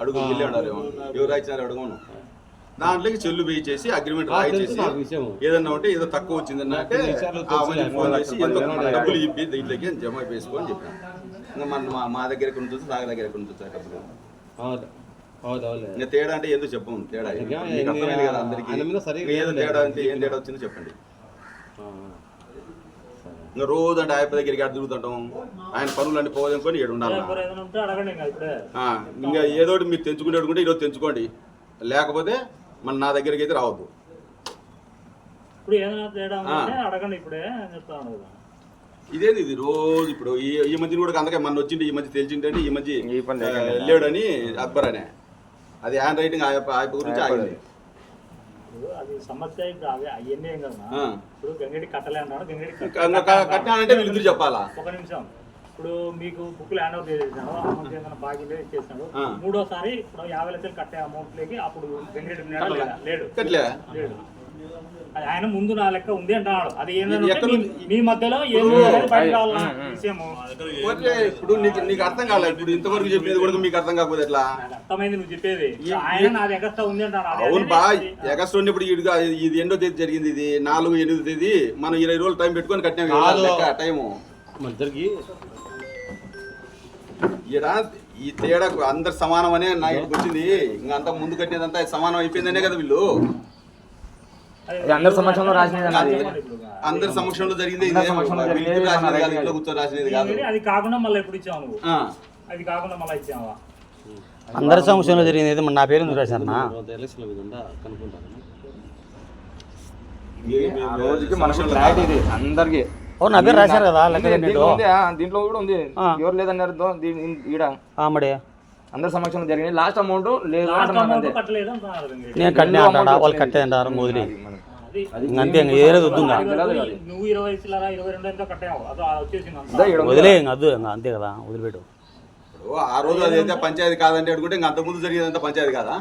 అడుగు వెళ్ళి ఉండాలేమో. ఎవరు రాయించినారు అడగను. దాంట్లోకి చెల్లు వేయి చేసి అగ్రిమెంట్ రాయించేసి ఏదన్నా ఉంటే ఏదో తక్కువ వచ్చిందన్న అంటే ఫోన్ చేసి డబ్బులు ఇప్పి దీంట్లోకి జమ వేసుకోని చెప్పాను. ఇంకా మా దగ్గర ఎక్కడ నుంచి సాగర్ దగ్గర ఎక్కడ నుంచి వచ్చారు డబ్బులు. ఇంకా తేడా అంటే ఎందుకు చెప్పము. తేడా అర్థమైంది కదా అందరికీ. ఏదో తేడా అంటే ఏం తేడా వచ్చిందో చెప్పండి. ఇంకా రోజు అంటే ఆయన దగ్గరికి అడ్డు తిరుగుతుంటాం. ఆయన పనులు అన్ని పోదనుకొని ఏడు ఉండాలి. ఇంకా ఏదోటి మీరు తెంచుకుంటే అడుగుంటే ఈరోజు తెంచుకోండి, లేకపోతే మన నా దగ్గరికి అయితే రావద్దు. ఇదేంది ఇది రోజు ఇప్పుడు ఈ మధ్యన కూడా అందుకే మన వచ్చింది. ఈ మధ్య తెలిసిండే ఈ మధ్య వెళ్ళాడని అక్బర్ అనే అది హ్యాండ్ రైటింగ్ ఆయన గురించి ఆగింది. కట్టానంటే వీళ్ళు చెప్పాలా? ఒక నిమిషం. ఇప్పుడు మీకు బుక్లు హ్యాండ్ ఓవర్ చేసేసాను, అమౌంట్ ఏదైనా బాకీలో ఇచ్చేసాను. మూడోసారి ఇప్పుడు 50 లక్షలు కట్టే అమౌంట్ లేకి అప్పుడు వెంకటరెడ్డి లేడు. అది ఆయన ముందు నా లెక్క ఉంది అంటున్నాడు. అది ఏంటంటే ఎక్కడ మీ మధ్యలో ఏమి బయట కావాలన్న విషయము ఓకే, ఇప్పుడు నీకు అర్థం కాలేదు. ఇప్పుడు ఇంతవరకు చెప్పేది కూడా మీకు అర్థం కాకపోతే ఎట్లా? అర్థమైంది నువ్వు చెప్పేది. ఆయన నాది ఎగస్ట్రా ఉంది అంటాడు. అవును బా, ఎగస్ట్ ఉన్నప్పుడు ఇది 8వ తేదీ జరిగింది, ఇది 4-8వ తేదీ. మనం 20 రోజులు టైం పెట్టుకొని కట్టినాం టైము. మన ఇద్దరికి ఈడ ఈ తేడాకు అందరు సమానం అనే నాకు వచ్చింది. ఇంకా అంతా ముందు కట్టినదంతా సమానం అయిపోయిందనే కదా వీళ్ళు. అందరి సమక్షంలో రాసినది అన్నది. అందరి సమక్షంలో జరిగింది. అందరి సమక్షంలో జరిగేది రాసినది కాదు, ఇంట్లో కూర్చొని రాసినది కాదు. అది కాకుండా మళ్ళీ ఎప్పుడు ఇచ్చావు నువ్వు? ఆ. అది కాకుండా మళ్ళీ ఇచ్చావా? అందరి సమక్షంలో జరిగింది అయితే మరి నా పేరు ఎందుకు రాశారన్నా? ఎలక్షన్ల మీద ఉందా కనుక్కుంటాను. ఆ రోజుకి మనకు క్లారిటీ ఇది అందరికి. నా పేరు రాశారు కదా లెక్క దీంట్లో కూడా ఉంది. ఎవరు లేదన్నారు ఈడ మరి అందరి సమక్షంలో జరిగింది. లాస్ట్ అమౌంట్ లేదు కట్టలేదు అంటున్నారు. నేను కట్టినా అంటాడా, వాళ్ళు కట్టేదంటారు వదిలి అంతే. ఇంకా ఏరేది వద్దు, నువ్వు 22 ఎంతో కట్టావు, అది వచ్చేసింది. వదిలే ఇంకా వద్దు, ఇంకా అంతే కదా, వదిలిపెట్టు. ఇప్పుడు ఆ రోజు అదైతే పంచాయతీ కాదంటే అనుకుంటే ఇంకా అంతకుముందు జరిగేదంతా పంచాయతీ కాదా?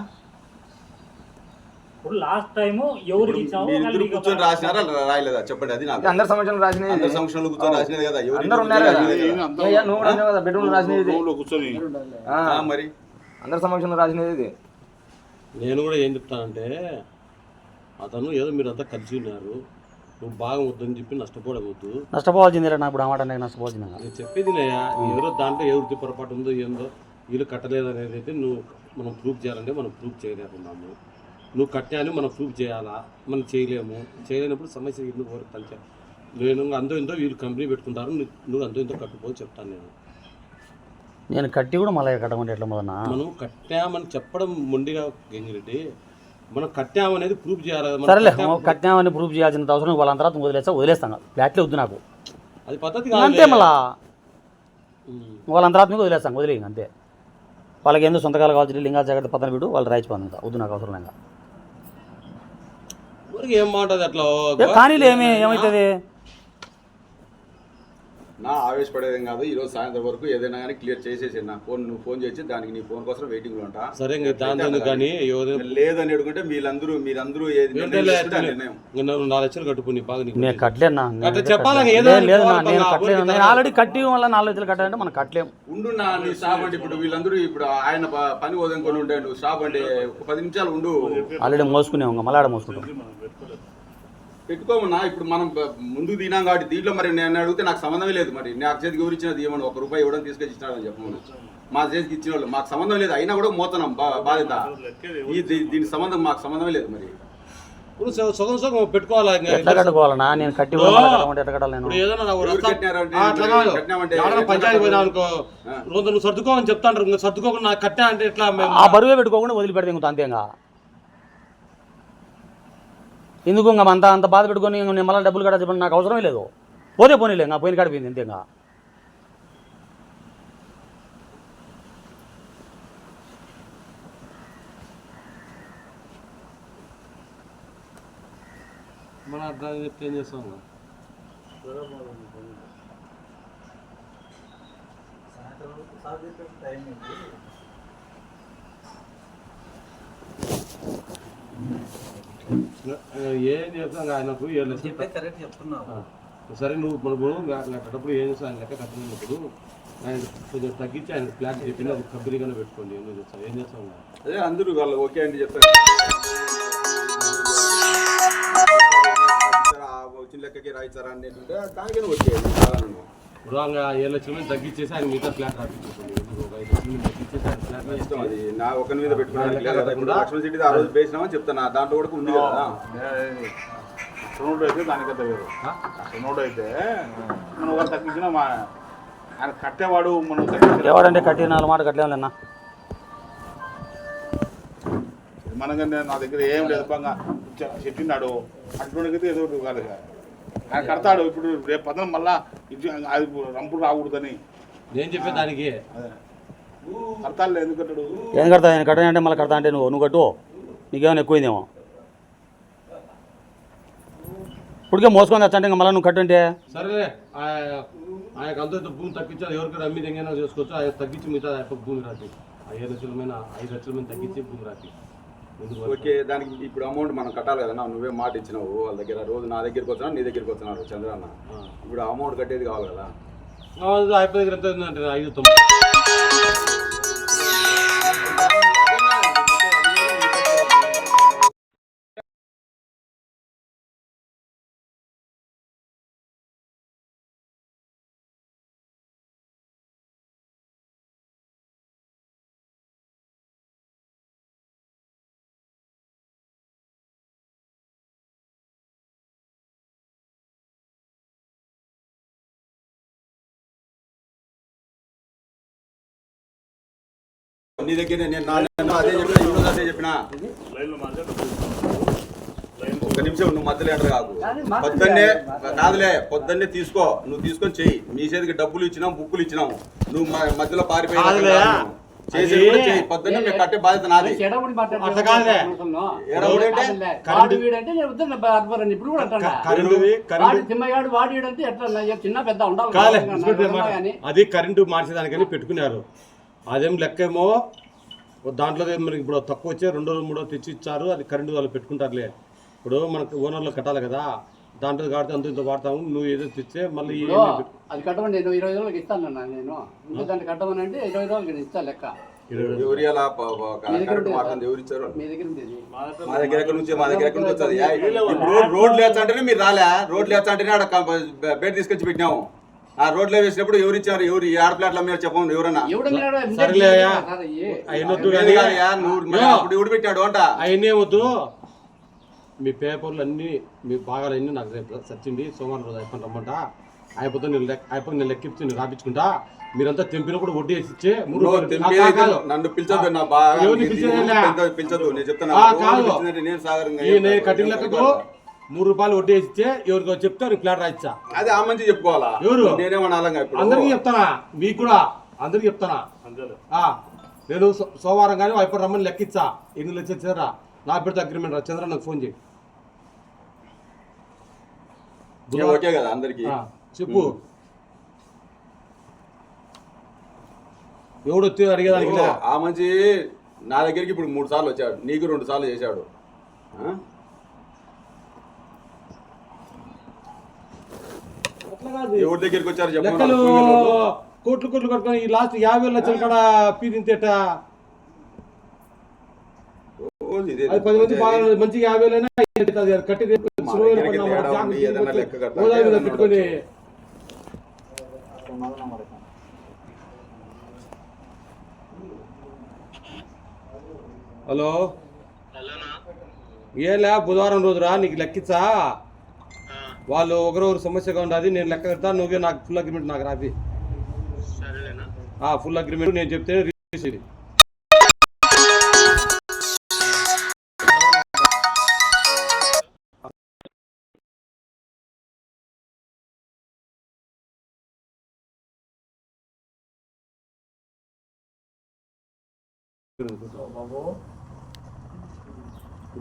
ఇప్పుడు లాస్ట్ టైం ఎవరికి ఇచ్చావు? మీరు కూర్చొని రాసినారా రాయలేదా చెప్పండి. అది నాకు అందరి సమక్షంలో రాసినది. అందరి సమక్షంలో కూర్చొని రాసినది కదా. అందరు ఉన్నారు కదా, నువ్వు కూడా ఉన్నావు కదా బెడ్రూమ్ రాసినది. కూర్చొని మరి అందరి సమక్షంలో రాసినది ఇది. నేను కూడా ఏం చెప్తానంటే, అతను ఏదో మీరు అంతా కలిసి ఉన్నారు, నువ్వు బాగా వద్దని చెప్పి నష్టపోవద్దు. నష్టపోవాల్సిందే నా ఇప్పుడు ఆ మాట నష్టపోవాల్సిందే. నేను చెప్పేది ఎవరో దాంట్లో ఎవరికి పొరపాటు ఉందో ఏందో వీళ్ళు కట్టలేదు అనేది అయితే మనం ప్రూఫ్ చేయాలంటే మనం ప్రూఫ్ చేయలేకున్నాము. నువ్వు కట్టాని మనం ప్రూఫ్ చేయాలా, మనం చేయలేనప్పుడు సమస్య ఎందుకు వరకు పంచా. నేను అంతో ఇంతో వీళ్ళు కంపెనీ పెట్టుకుంటారు, నువ్వు అంతో ఇంతో కట్టుకోని చెప్తాను. నేను కట్టి కూడా మళ్ళీ కట్టమంటే ఎట్లా మొదన్నా? మనం కట్టామని చెప్పడం మొండిగా గంగిరెడ్డి, మనం కట్టామనేది ప్రూఫ్ చేయాలి. సరేలే, కట్టామని ప్రూఫ్ చేయాల్సిన అవసరం వాళ్ళ తర్వాత వదిలేస్తాను. ఫ్లాట్లే వద్దు నాకు, అది పద్ధతి అంతే. మళ్ళా వాళ్ళ తర్వాత మీకు వదిలేస్తాను, వదిలే అంతే. వాళ్ళకి ఎందుకు సొంతకాలు కావచ్చు, లింగా జాగ్రత్త పక్కన పెట్టు, వాళ్ళు రాయిపోయింది వద్దు నాకు అవసరం లేక. ఏం మాటది అట్లా కానీ ఏమవుతుంది? నా ఆవేశపడేదేం కాదు. ఈ రోజు సాయంత్రం వరకు ఏదైనా కానీ క్లియర్ చేసేసి నువ్వు ఫోన్ చేసి దానికి నీ ఫోన్ కోసం వెయిటింగ్ లో ఉంటా. సరే కానీ లేదని అడుగుంటే మీరందరూ 4 లక్షలు కట్టుకుని బాగా నేను కట్టలేనా? చెప్పాలి లేదు, నేను కట్టలేను. నేను ఆల్రెడీ కట్టి వల్ల 4 లక్షలు కట్టాలంటే మనం కట్టలేము. ఉండు నీ స్టాప్ అంటే ఇప్పుడు వీళ్ళందరూ ఇప్పుడు ఆయన పని వదనుకొని ఉంటే నువ్వు స్టాప్ అంటే 10 నిమిషాలు ఉండు. ఆల్రెడీ మోసుకునేము, మళ్ళీ ఆడ మోసుకుంటాం. పెట్టుకోమన్నా. ఇప్పుడు మనం ముందుకు తినాం కాబట్టి దీంట్లో మరి నేను అడిగితే నాకు సంబంధమే లేదు. మరి నాకు చేతికి ఎవరు ఇచ్చినది ఏమన్నా ₹1 ఇవ్వడం తీసుకొచ్చి ఇచ్చినాడని చెప్పమని మా చేతికి ఇచ్చిన వాళ్ళు మాకు సంబంధం లేదు. అయినా కూడా మోతున్నాం బాధ్యత. దీనికి సంబంధం మాకు సంబంధమే లేదు. మరి సగం పెట్టుకోవాలి. ఎట్లా కట్టుకోవాలన్నా? నేను కట్టి ఎట్లా కట్టాలి? పంచాయతీ పోయినా అనుకో, నువ్వు సర్దుకోమని చెప్తాను. సర్దుకోకుండా నాకు కట్టా అంటే ఎట్లా? ఆ బరువే పెట్టుకోకుండా వదిలిపెడితే ఇంకొంత అంతేగా. ఎందుకు ఇంకా అంత బాధ పెట్టుకొని నేను మళ్ళీ డబ్బులు కట్ట చెప్పండి, నాకు అవసరమే లేదు. పోనీలే, ఇంకా పోయిన కడిపోయింది అంతేగా. మన అర్థం చెప్తే ఏం చేస్తాం? ఏం చెప్తాం ఆయనకు సరే నువ్వు కట్టప్పుడు ఏం చేస్తావు? ఆయన లెక్క కట్టినప్పుడు ఆయన కొంచెం తగ్గించి ఆయన ఫ్లాట్ చెప్పిన అది కంపెనీగానే పెట్టుకోండి. ఏం చేస్తావు? అదే అందరూ వాళ్ళు ఓకే అంటే చెప్తారు. వచ్చిన లెక్కకి రాయిస్తారా అనేటువంటి దానికైనా ఓకే. ఇప్పుడు 7 లక్షల మంది తగ్గించేసి ఆయన మిగతా ఫ్లాట్ రాపించుకోండి. 5 లక్షల మంది తగ్గించేసి ఆయన ఫ్లాట్ ఇష్టం. అది నా ఒకరి మీద పెట్టుకోవడానికి లేదు. ఇప్పుడు లక్ష్మణ్ సిటీ ఆ రోజు వేసినామని చెప్తాను. దాంట్లో కూడా ఉంది కదా. సునోడు అయితే దానికంటే వేరు. సునోడు అయితే మనం ఒకరు తగ్గించినా ఆయన కట్టేవాడు మనం ఎవడంటే కట్టి 4 మాట కట్టలేమన్నా. మనకంటే నా దగ్గర ఏం లేదు. చెప్పినాడు అటువంటికైతే ఏదో ఒకటి కాదు. ఆయన కడతాడు. ఇప్పుడు రేపు పదం మళ్ళా అది రంపులు రాకూడదని నేను చెప్పేదానికి కడతాడు. ఎందుకు కట్టాడు? ఏం కడతా? ఆయన కట్టానంటే మళ్ళీ కడతా అంటే నువ్వు కట్టు. నీకేమైనా ఎక్కువైందేమో. ఇప్పటికే మోసుకొని వచ్చా అంటే ఇంకా మళ్ళీ నువ్వు కట్టుంటే సరే. ఆయనకు అంత భూమి తగ్గించాలి. ఎవరికైనా అమ్మి దగ్గర చేసుకోవచ్చు. ఆయన తగ్గించి మిగతా భూమి రాసి 5 లక్షల మీద 5 లక్షల మంది తగ్గించి భూమి రాసి ఓకే, దానికి ఇప్పుడు అమౌంట్ మనం కట్టాలి కదా, నువ్వే మాట ఇచ్చినావు వాళ్ళ దగ్గర, రోజు నా దగ్గరికి వచ్చినా నీ దగ్గరికి వస్తున్నాడు చంద్రన్న, ఇప్పుడు అమౌంట్ కట్టేది కావాలి కదా. అయిపోయి దగ్గర ఎంత అంటే 5,900. నీ దగ్గర నేను అదే చెప్పిన, ఈరోజు అదే చెప్పిన. ఒక్క నిమిషం నువ్వు మధ్యలో ఎంటర్ కాకు. పొద్దున్నే కాదులే, పొద్దున్నే తీసుకో, నువ్వు తీసుకొని చెయ్యి. మీ చేతికి డబ్బులు ఇచ్చినాం, బుక్కులు ఇచ్చినాము, నువ్వు మధ్యలో పారిపోయి చేసి పొద్దున్నే మేము కట్టే బాధ్యత నాది. ఇప్పుడు కూడా తిమ్మగాడు వాడిడంటే ఎట్లా చిన్న పెద్ద ఉండాలి. అది కరెంటు మార్చేదానికని పెట్టుకున్నారు. అదేం లెక్కేమో దాంట్లో మనకి ఇప్పుడు తక్కువ వచ్చే 2 రోజులు 3 రోజులు తెచ్చి ఇచ్చారు. అది కరెంటు వాళ్ళు పెట్టుకుంటారులే. ఇప్పుడు మనకు ఓనర్లో కట్టాలి కదా, దాంట్లో కాబట్టి అంత ఇంత వాడతాము. నువ్వు ఏదో తెచ్చే మళ్ళీ అది కట్టమని నేను 20 రోజులకి ఇస్తాను అన్న. నేను ఇంకా దాన్ని కట్టమని అంటే 20 రోజులకి ఇస్తాను లెక్క. ఎవరు ఇచ్చారు? మీ దగ్గర ఉంది. మా దగ్గర ఎక్కడి నుంచి వస్తుంది? ఇప్పుడు రోడ్లు వేస్తంటేనే మీరు రాలే, రోడ్లు వేస్తంటేనే ఆడ బయట తీసుకొచ్చి పెట్టినాము. ఆ రోడ్లో వేసినప్పుడు ఎవరు ఇచ్చారు? ఎవరు ఈ ఆడప్లాట్ల మీద చెప్పండి ఎవరన్నా. ఎవడు పెట్టాడు అంట? అవన్నీ వద్దు. మీ పేపర్లు అన్నీ మీ భాగాలన్నీ నాకు రేపు సచ్చింది, సోమవారం రోజు అయిపోయి రమ్మంట. అయిపోతే నేను లెక్కించి నేను రాపించుకుంటా. మీరంతా తెంపినప్పుడు వడ్డీ వేసి ఇచ్చే నన్ను పిలిచదు, నా బాగా పిలిచదు. నేను చెప్తాను కటింగ్ లెక్కకు 3 రూపాయలు వడ్డీ వేసి ఇచ్చే. ఎవరికో చెప్తే ఫ్లాట్ రాయిచ్చా. అది ఆ మంచి చెప్పుకోవాలా? ఎవరు? నేనేమన్నా అందరికి చెప్తానా, మీకు కూడా అందరికి చెప్తానా. నేను సోమవారం కానీ అయిపోయి రమ్మని లెక్కిచ్చా. ఎన్ని లక్షలు ఇచ్చారా నా పెడితే అగ్రిమెంట్ రా. చంద్ర నాకు ఫోన్ చేయి. ఓకే కదా అందరికి చెప్పు. ఎవడు వచ్చి అడిగేదానికి ఆ మంచి నా దగ్గరికి ఇప్పుడు 3 సార్లు వచ్చాడు, నీకు 2 సార్లు చేశాడు. ఎవరి దగ్గరికి వచ్చారు లెక్కలు కోట్లు కట్టుకొని ఈ లాస్ట్ 50 లక్షల కాడ పీదింతేట 10 మంది బాగా మంచిగా 50,000 కట్టి పెట్టుకొని. హలో, ఏలే బుధవారం రోజురా నీకు లెక్కిచ్చా. వాళ్ళు ఒకరొకరు సమస్యగా ఉండదు. నేను లెక్క కడతా, నువ్వే నాకు ఫుల్ అగ్రిమెంట్ నాకు రాపి. ఫుల్ అగ్రిమెంట్ నేను చెప్తే రిలీజ్.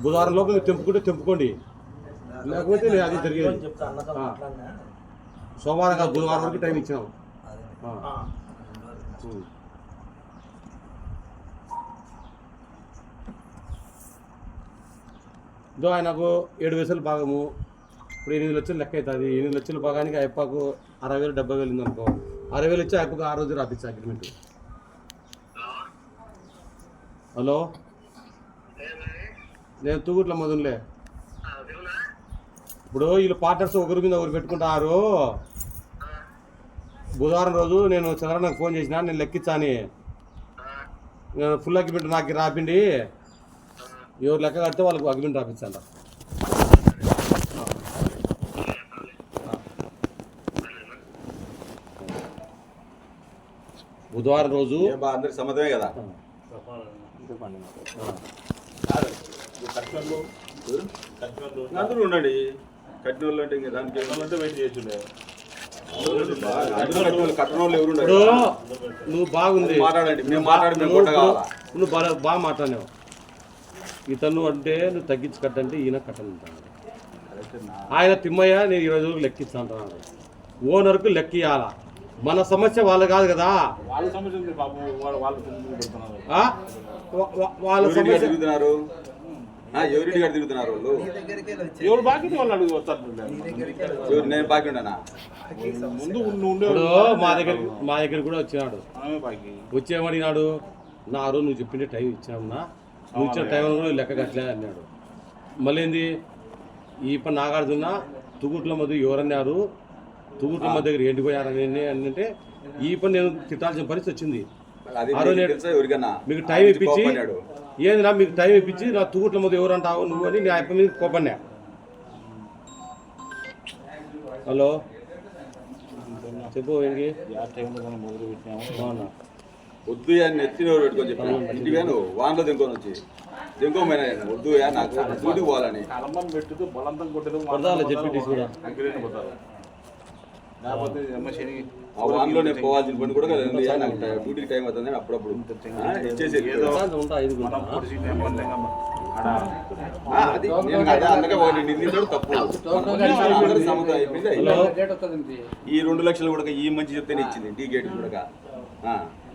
బుధవారం లోపల మీరు తెంపుకోండి, లేకపోతే నేను అది జరిగేది. సోమవారం కాదు, బుధవారం వరకు టైం ఇచ్చినాం. ఇదో ఆయనకు 7 వేసలు భాగము, ఇప్పుడు 8 లక్షలు లెక్క అవుతుంది. 8 లక్షల భాగానికి అయ్యప్పకు 60,000 70,000 ఉంది అనుకో. 60,000 ఇచ్చి అయ్యప్పకు ఆ రోజు రాపించా అగ్రిమెంట్. హలో, నేను తూగుట్ల మొదలులే. ఇప్పుడు వీళ్ళు పార్ట్నర్స్ ఒకరి మీద ఒకరు పెట్టుకుంటారు. బుధవారం రోజు నేను చంద్రన్నకు ఫోన్ చేసిన, నేను లెక్కించాని, నేను ఫుల్ అగ్రిమెంట్ నాకు రాపిండి. ఎవరు లెక్క కడితే వాళ్ళకు అగ్రిమెంట్ రాపించాల. బుధవారం రోజు అందరికి సమ్మతమే కదా. అందరూ ఉండండి. కట్టిన వాళ్ళు అంటే దానికి వెయిట్ చేస్తుండే. నువ్వు బాగుంది మాట్లాడండి, మేము మాట్లాడి నువ్వు బాగా మాట్లాడినావు. ఇతను అంటే నువ్వు తగ్గించి కట్టంటే ఈయన కట్టనంటాను. ఆయన తిమ్మయ్య నేను 20 రోజులు లెక్కిస్తా అంటున్నాను. ఓనర్కు లెక్క ఇవ్వాలా. మన సమస్య వాళ్ళు కాదు కదా, వాళ్ళ సమస్య. ఎవరింటి గారు తిరుగుతున్నారు వాళ్ళు? ఎవరు బాకీ వాళ్ళు అడుగు వస్తారు ఎవరు నేను బాకీ ఉండనా? ముందు ఉండే ఇప్పుడు మా దగ్గర కూడా వచ్చినాడు. మనమే బాకీ వచ్చేమడినాడు, నా రోజు నువ్వు చెప్పిండే టైం ఇచ్చామన్నా, నువ్వు ఇచ్చిన టైం కూడా లెక్క కట్టలే అన్నాడు. మళ్ళీ ఏంది ఈ పని నాగార్జున తుగుట్ల మధ్య ఎవరన్నారు, తుగుట్ల మధ్య దగ్గర ఎండిపోయారని అంటే ఈ పని నేను తిట్టాల్సిన పరిస్థితి వచ్చింది. అది ఆ రోజు మీకు తెలుసా ఎవరికన్నా? మీకు టైం ఇప్పించి కోపన్నాడు. ఏంది నా మీకు టైం ఇప్పించి నా తుగుట్ల మధ్య ఎవరు అంటావు నువ్వు అని నా అయిపోయి మీద కోపన్నా. హలో చెప్పు ఏంటి మొదలు పెట్టినాము. బాగున్నా వద్దు అని నెత్తిన పెట్టుకొని చెప్పాను. ఇంటికి నువ్వు వాన్లో దింకొని వచ్చి దింకోమైనా వద్దు నాకు డ్యూటీకి పోవాలని కలంబం పెట్టుతూ బలంతం కొట్టదు కొడతాలే చెప్పి కూడా అగ్గిరేని పోతారు. లేకపోతే అమ్మ శని ఆ వాన్లో నేను పోవాల్సిన పని కూడా లేదు. నాకు డ్యూటీకి టైం అవుతుంది అని అప్పుడప్పుడు ఇచ్చేసి ఏదో ఉంటా ఇది కూడా. మనం పొడిచి ఎమ్మెల్యేగా ఆడ అది నేను అదే అందుకే ఒకటి నిందించడం తప్పు. అందరూ సమతం అయిపోయింది. రేట్ వస్తుంది ఈ 2 లక్షలు కూడా ఈ మంచి చెప్తేనే ఇచ్చింది టీ గేట్ కూడా.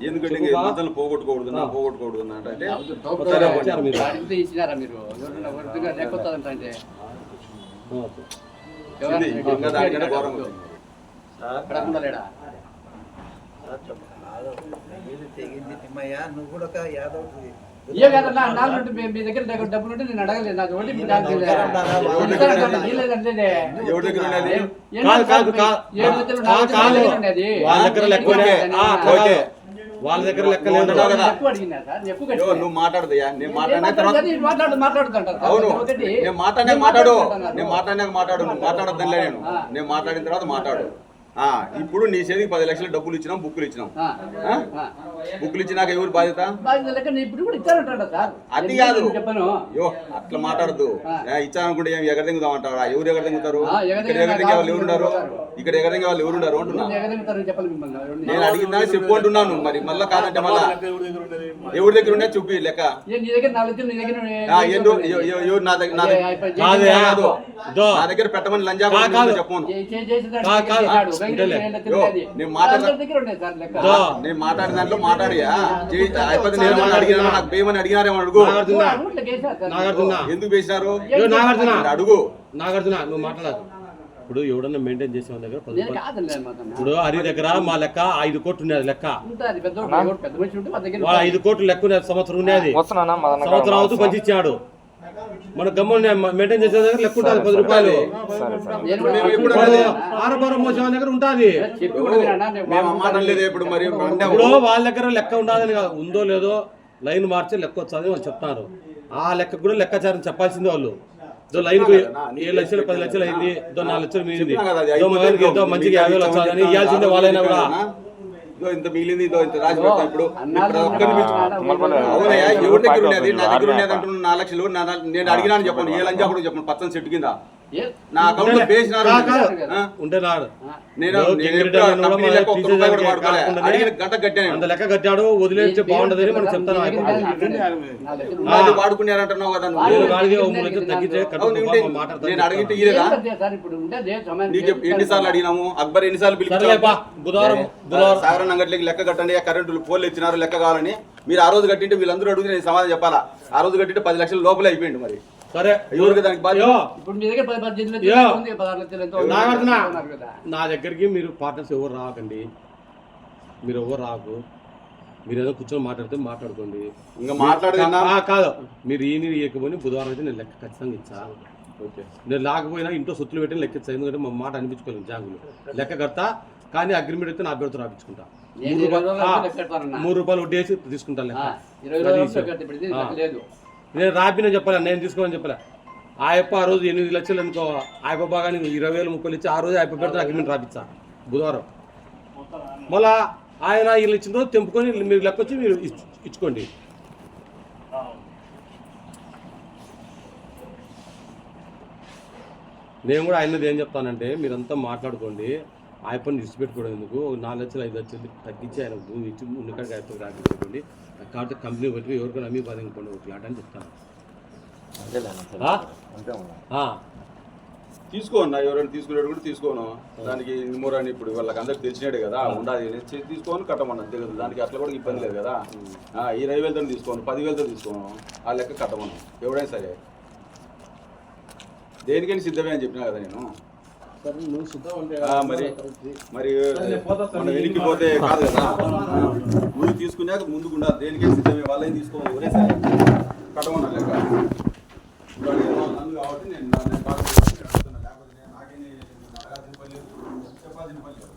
ఎందుకంటే మతలు పోగొట్టుకోకూడదు అంటే అడిగితే ఇచ్చినారా మీరు? ఎవరైనా రేట్ వస్తుందంట అంటే ఇంకా దానికంటే ఘోరంగా ఉంది. అడగకుండా లేడా? ఏ కాదన్నా నాలుగు మీ దగ్గర డబ్బులు ఉంటే నేను అడగలేదు. నాకు ఒకటి ఎవరి దగ్గర ఉన్నది? వాళ్ళ దగ్గర లెక్క వాళ్ళ దగ్గర లెక్క లేదు కదా. నువ్వు మాట్లాడదయ్యా, నేను మాట్లాడిన తర్వాత మాట్లాడుతుంటారు. అవును నేను మాట్లాడినాక మాట్లాడు, నువ్వు మాట్లాడద్దానిలే. నేను మాట్లాడిన తర్వాత మాట్లాడు. ఇప్పుడు నీ చేతికి 10 లక్షలు డబ్బులు ఇచ్చినాం, బుక్కులు ఇచ్చినాం. బుక్కులు ఇచ్చినాక ఎవరు బాధ్యత? అది కాదు, యో అట్లా మాట్లాడద్దు. ఇచ్చానుకుంటే ఏం ఎగరదింగుదాం అంటారా? ఎవరు ఎగరదింగుతారు? ఇక్కడ ఎగరదింగే వాళ్ళు ఎవరున్నారు? ఇక్కడ ఎగరదింగే వాళ్ళు ఎవరున్నారు అంటున్నా. నేను అడిగిందా చెప్పు అంటున్నాను. మరి మళ్ళీ కాదంటే మళ్ళా ఎవరి దగ్గర ఉండే చూపి లెక్క. ఎవరు నా దగ్గర పెట్టమని లంజా చెప్పను. నేను మాట్లాడిన దాంట్లో మాట్లాడియా అయిపోతే నేను అడిగినా, నాకు పేమని అడిగినారేమో అడుగు. ఎందుకు వేసినారు అడుగు. నాగార్జున నువ్వు మాట్లాడదు. ఇప్పుడు ఎవడన్నా మెయింటైన్ చేసే వాళ్ళ దగ్గర 10 రూపాయలు. ఇప్పుడు హరి దగ్గర మా లెక్క 5 కోట్లు ఉన్నది లెక్క. వాళ్ళ 5 కోట్లు లెక్క ఉన్నది, సంవత్సరం ఉన్నది. సంవత్సరం అవుతూ పంచి ఇచ్చాడు. మన గమ్మున మెయింటైన్ చేసే దగ్గర లెక్క ఉంటుంది 10 రూపాయలు. ఆరబారం మోసే వాళ్ళ దగ్గర ఉంటుంది. ఇప్పుడు వాళ్ళ దగ్గర లెక్క ఉండాలని ఉందో లేదో లైన్ మార్చి లెక్క వచ్చాదని వాళ్ళు చెప్తారు. ఆ లెక్క కూడా లెక్కాచారం చెప్పాల్సిందే వాళ్ళు. లైన్ 7 లక్షలు 10 లక్షలు అయింది, 4 లక్షలు మిగిలింది, మంచిగా 50,000 వచ్చాదని ఇవ్వాల్సిందే వాళ్ళైనా కూడా. ఇంత మిగిలింది, ఇంత రాసి పెడతా. ఇప్పుడు అవునయ్యా, ఎవరి దగ్గర ఉండేది? నా దగ్గర ఉండేది అంటున్నా 4 లక్షలు. నేను అడిగినాను చెప్పండి, ఏ లంచా కూడా చెప్పండి. పచ్చని చెట్టు కింద నా అకౌంట్ లో వేసినారు. అంత లెక్క కట్టాడు, వదిలేస్తే బాగుంటదని మనం చెప్తాను. వాడుకున్నారంటున్నావు కదా నేను అడిగితే ఎన్నిసార్లు అడిగినాము? అక్బర్ ఎన్నిసార్లు పిలిచారు? బుధవారం సాగరన్ అంగట్లకి లెక్క కట్టండి, కరెంటు పోల్లు ఇచ్చినారు లెక్క కావాలని. మీరు ఆ రోజు కట్టింటే వీళ్ళందరూ అడిగితే నేను సమాధానం చెప్పాలా? ఆ రోజు కట్టింటే 10 లక్షల లోపలే అయిపోయింది. మరి సరే ఎవరికి దానికి నా దగ్గరికి మీరు పార్ట్నర్స్ ఎవరు రాకండి, మీరు ఎవరు రాకు. మీరు ఏదో కూర్చొని మాట్లాడితే మాట్లాడుకోండి. ఇంకా మాట్లాడేదా కాదు, మీరు ఈ నీరు ఇవ్వకపోయి బుధవారం అయితే నేను లెక్క ఖచ్చితంగా ఇచ్చా. ఓకే, నేను లేకపోయినా ఇంట్లో సొత్తులు పెట్టి లెక్క ఇచ్చా. ఎందుకంటే మా మాట అనిపించుకోలేదు జాంగులు లెక్క కడతా. కానీ అగ్రిమెంట్ అయితే నా పేరుతో రాపించుకుంటా. 3 రూపాయలు వడ్డీ వేసి తీసుకుంటాను లెక్క. నేను రాపిన చెప్పలే, నేను తీసుకోమని చెప్పలే. ఆ యప్ప ఆ రోజు 8 లక్షలు అనుకో, ఆ యప్ప బాగా 20,000 30,000 ఇచ్చి ఆ రోజు ఆ యప్ప పెడితే అగ్రిమెంట్ రాపిచ్చా బుధవారం. మళ్ళా ఆయన వీళ్ళు ఇచ్చిన రోజు తెంపుకొని మీరు లెక్క వచ్చి మీరు ఇచ్చుకోండి. నేను కూడా ఆయనది ఏం చెప్తానంటే మీరంతా మాట్లాడుకోండి. ఆ యప్పని విడిచిపెట్టుకోవడం ఎందుకు? 4 లక్షలు 5 లక్షలు తగ్గించి ఆయన భూమి ఇచ్చి ఉన్నకాడికి ఆయప్పకి రాపించుకోండి. కాబట్టి కంపెనీ బట్టి ఎవరికైనా అమ్మి బాధించుకోండి ఒక ఫ్లాట్ అని చెప్తాను. తీసుకోను, ఎవరైనా తీసుకునేది కూడా తీసుకోను. దానికి మూరని ఇప్పుడు వాళ్ళకి అందరికి తెలిసినాడే కదా ఉండాలి, తీసుకోను కట్టమన్నా అంతే కదా. దానికి అట్లా కూడా ఇబ్బంది లేదు కదా. 20,000తో తీసుకోను, 10,000తో తీసుకోను, ఆ లెక్క కట్టమన్నా ఎవడైనా సరే. దేనికైనా సిద్ధమే అని చెప్పినా కదా నేను. మరి మనం వెనక్కిపోతే కాదు కదా, ముందు తీసుకున్నాక ముందుకు ఉండాలి. దేనికైనా సిద్ధమే, వాళ్ళేం తీసుకోవాలి ఒరే సరే కట్టమన్నా లేక నన్ను కాబట్టి నేను బాగా లేకపోతే నాకేం చెప్పాల్సిన పని లేదు.